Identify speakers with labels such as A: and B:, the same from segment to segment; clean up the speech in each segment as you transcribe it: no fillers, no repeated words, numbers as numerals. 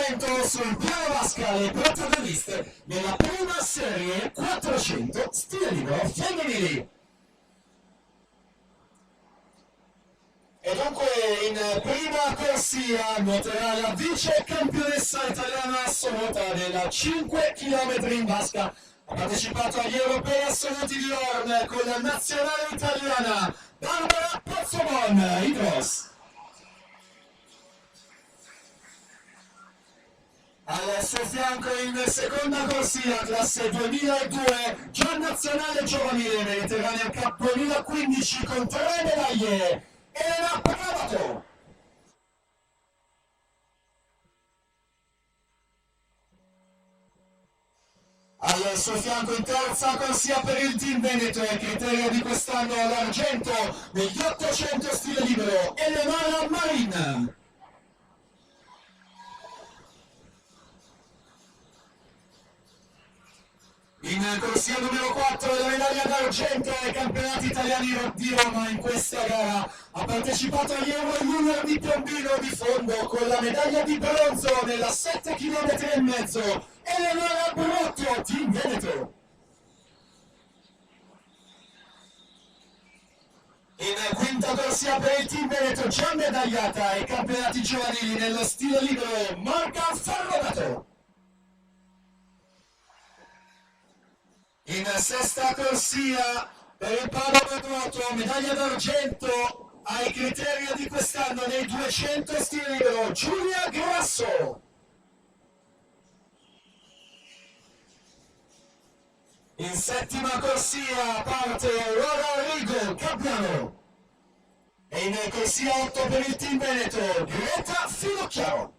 A: appuntamento sul piano vasca le protagoniste della prima serie 400 stile libero femminili. E dunque in prima corsia nuoterà la vice campionessa italiana assoluta della 5 km in vasca. Ha partecipato agli europei assoluti di Horn con la nazionale italiana Barbara Pozzomon, Idros. Al suo fianco in seconda corsia, classe 2002, già nazionale giovanile Mediterranean Cup 2015 con 3 medaglie, Elena Pagato. Al suo fianco in terza corsia per il team Veneto e criterio di quest'anno l'argento negli 800 stile libero, Eleonora Marin. In corsia numero 4 la medaglia d'argento ai campionati italiani di Roma in questa gara. Ha partecipato agli Euro Junior di Piombino di Fondo con la medaglia di bronzo nella 7 km e mezzo. Eleonora Brotto, team Veneto. In quinta corsia per il team Veneto già medagliata ai campionati giovanili nello stile libero, Marca Ferronato. In sesta corsia per il Paolo medaglia d'argento ai criteri di quest'anno nei 200 stile libero, Giulia Grasso. In settima corsia parte Aurora Rigo, Capiano. E in corsia 8 per il team Veneto, Greta Finocchiaro.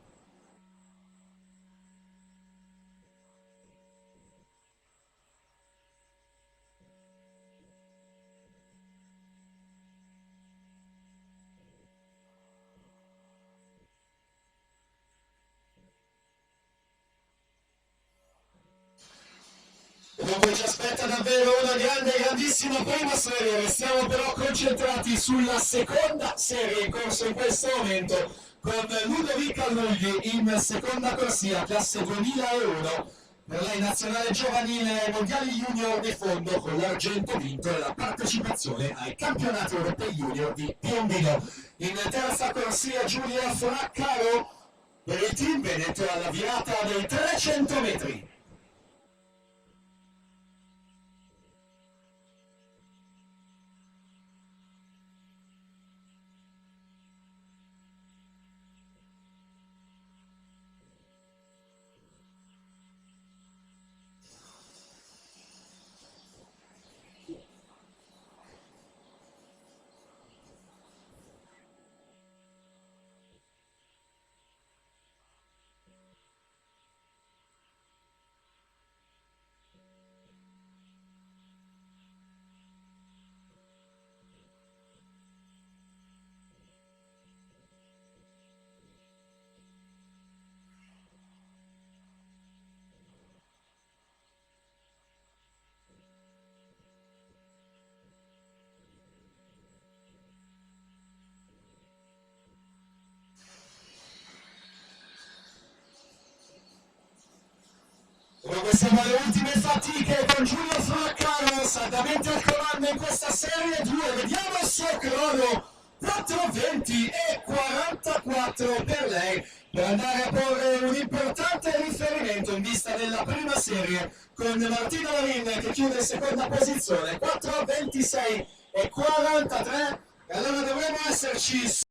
A: Dunque ci aspetta davvero una grandissima prima serie, restiamo però concentrati sulla seconda serie in corso in questo momento con Ludovica Lugli in seconda corsia, classe 2001, per lei nazionale giovanile ai mondiali junior di fondo con l'argento vinto e la partecipazione ai campionati europei junior di Piombino. In terza corsia Giulia Fraccaro per il team Veneto alla virata dei 300 metri. Dunque siamo alle ultime fatiche con Giulio Fraccaro, saldamente al comando in questa serie 2, vediamo il suo crono, 4:20 e 44 per lei, per andare a porre un importante riferimento in vista della prima serie con Martina Marin che chiude in seconda posizione, 4:26 e 43, e allora dovremo esserci